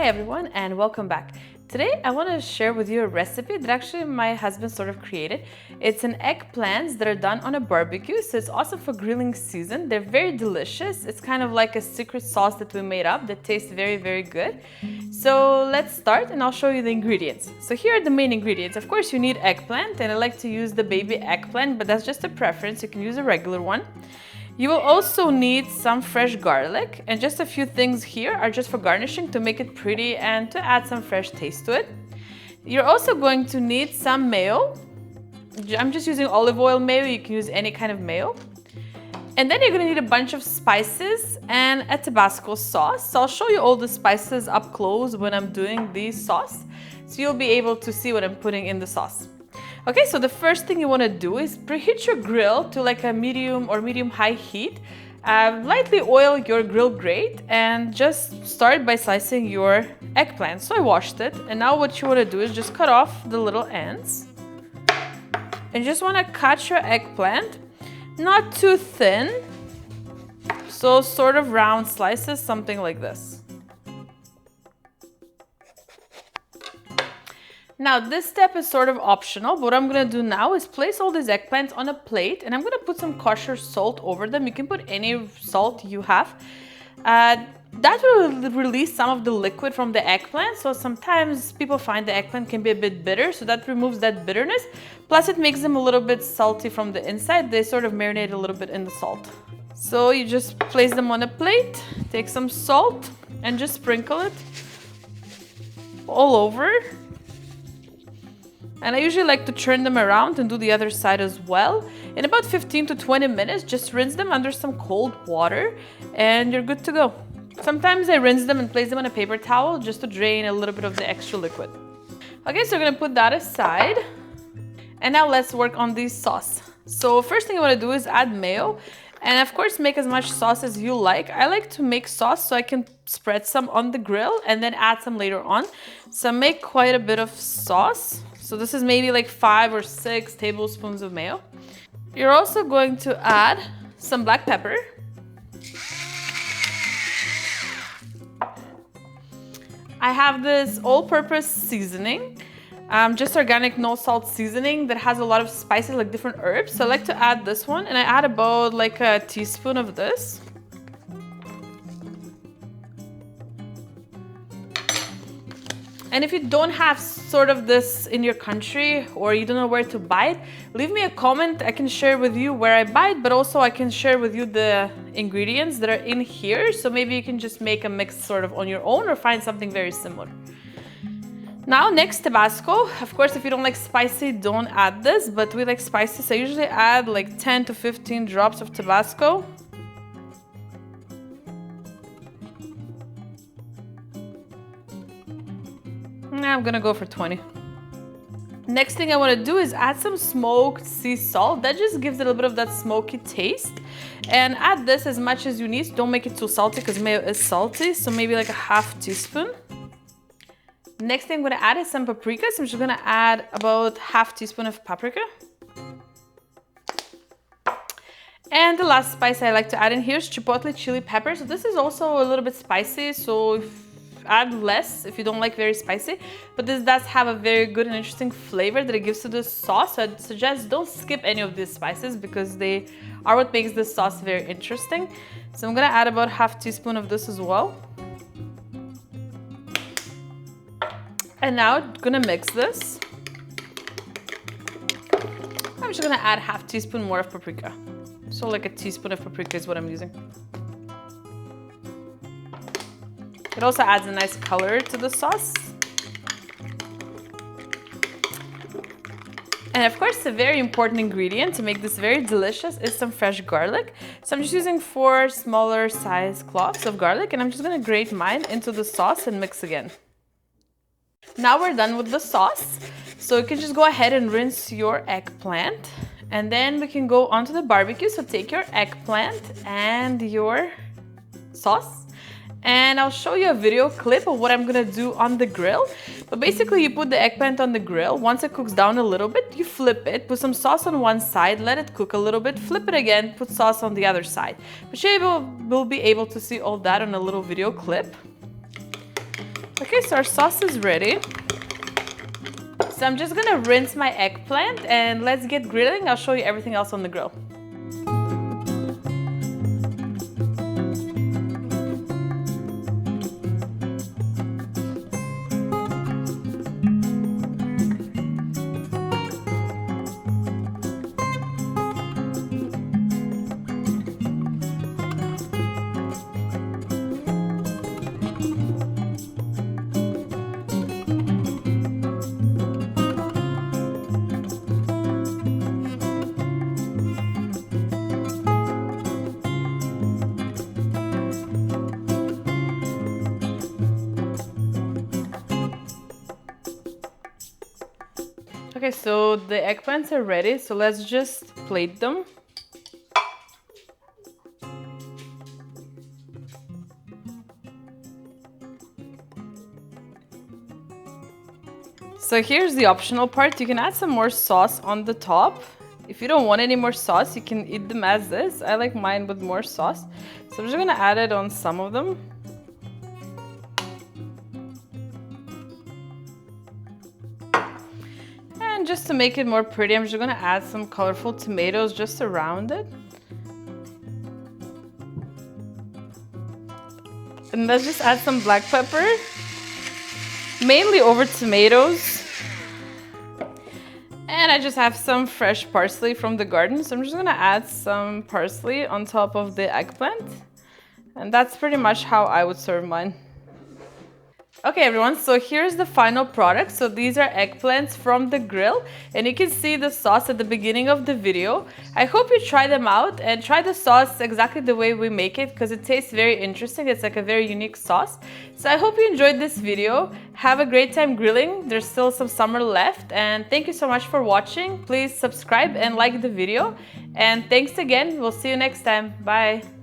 Hi everyone and welcome back. Today I want to share with you a recipe that actually my husband sort of created. It's an eggplants that are done on a barbecue, so it's awesome for grilling season. They're very delicious. It's kind of like a secret sauce that we made up that tastes very, very good. So let's start and I'll show you the ingredients. So here are the main ingredients. Of course you need eggplant, and I like to use the baby eggplant, but that's just a preference. You can use a regular one. You will also need some fresh garlic, and just a few things here are just for garnishing to make it pretty and to add some fresh taste to it. You're also going to need some mayo. I'm just using olive oil mayo, you can use any kind of mayo. And then you're going to need a bunch of spices and a Tabasco sauce. So I'll show you all the spices up close when I'm doing the sauce, so you'll be able to see what I'm putting in the sauce. Okay, so the first thing you want to do is preheat your grill to like a medium or medium-high heat. Lightly oil your grill grate and just start by slicing your eggplant. So I washed it, and now what you want to do is just cut off the little ends. And you just want to cut your eggplant, not too thin, so sort of round slices, something like this. Now this step is sort of optional, but what I'm gonna do now is place all these eggplants on a plate, and I'm gonna put some kosher salt over them. You can put any salt you have. That will release some of the liquid from the eggplant, so sometimes people find the eggplant can be a bit bitter, so that removes that bitterness. Plus it makes them a little bit salty from the inside. They sort of marinate a little bit in the salt. So you just place them on a plate, take some salt, and just sprinkle it all over. And I usually like to turn them around and do the other side as well. In about 15 to 20 minutes, just rinse them under some cold water and you're good to go. Sometimes I rinse them and place them on a paper towel just to drain a little bit of the extra liquid. Okay, so we're gonna put that aside. And now let's work on the sauce. So first thing I wanna do is add mayo. And of course, make as much sauce as you like. I like to make sauce so I can spread some on the grill and then add some later on. So make quite a bit of sauce. So this is maybe like 5 or 6 tablespoons of mayo. You're also going to add some black pepper. I have this all-purpose seasoning, just organic, no salt seasoning that has a lot of spices, like different herbs. So I like to add this one, and I add about like a teaspoon of this. And if you don't have sort of this in your country, or you don't know where to buy it, leave me a comment. I can share with you where I buy it, but also I can share with you the ingredients that are in here. So maybe you can just make a mix sort of on your own or find something very similar. Now next, Tabasco. Of course, if you don't like spicy, don't add this, but we like spicy, so I usually add like 10 to 15 drops of Tabasco. I'm gonna go for 20. Next thing I want to do is add some smoked sea salt. That just gives it a little bit of that smoky taste. And add this as much as you need. Don't make it too salty because mayo is salty, so maybe like a half teaspoon. Next thing I'm gonna add is some paprika. So I'm just gonna add about half teaspoon of paprika. And the last spice I like to add in here is Chipotle chili pepper. So this is also a little bit spicy, so add less if you don't like very spicy, but this does have a very good and interesting flavor that it gives to the sauce. So I'd suggest don't skip any of these spices because they are what makes this sauce very interesting. So I'm gonna add about half teaspoon of this as well. And now I'm gonna mix this. I'm just gonna add half teaspoon more of paprika. So like a teaspoon of paprika is what I'm using. It also adds a nice color to the sauce. And of course, a very important ingredient to make this very delicious is some fresh garlic. So I'm just using 4 smaller size cloves of garlic, and I'm just gonna grate mine into the sauce and mix again. Now we're done with the sauce. So you can just go ahead and rinse your eggplant, and then we can go onto the barbecue. So take your eggplant and your sauce. And I'll show you a video clip of what I'm gonna do on the grill. But basically you put the eggplant on the grill. Once it cooks down a little bit, you flip it, put some sauce on one side, let it cook a little bit, flip it again, put sauce on the other side. But you will be able to see all that on a little video clip. Okay, so our sauce is ready. So I'm just gonna rinse my eggplant and let's get grilling. I'll show you everything else on the grill. Okay, so the eggplants are ready, so let's just plate them. So here's the optional part. You can add some more sauce on the top. If you don't want any more sauce, you can eat them as this. I like mine with more sauce. So I'm just gonna add it on some of them. And just to make it more pretty, I'm just gonna add some colorful tomatoes just around it. And let's just add some black pepper, mainly over tomatoes. And I just have some fresh parsley from the garden, so I'm just gonna add some parsley on top of the eggplant. And that's pretty much how I would serve mine. Okay everyone, so here's the final product. So these are eggplants from the grill, and you can see the sauce at the beginning of the video. I hope you try them out and try the sauce exactly the way we make it, because it tastes very interesting. It's like a very unique sauce. So I hope you enjoyed this video. Have a great time grilling. There's still some summer left, and thank you so much for watching. Please subscribe and like the video, and thanks again. We'll see you next time. Bye.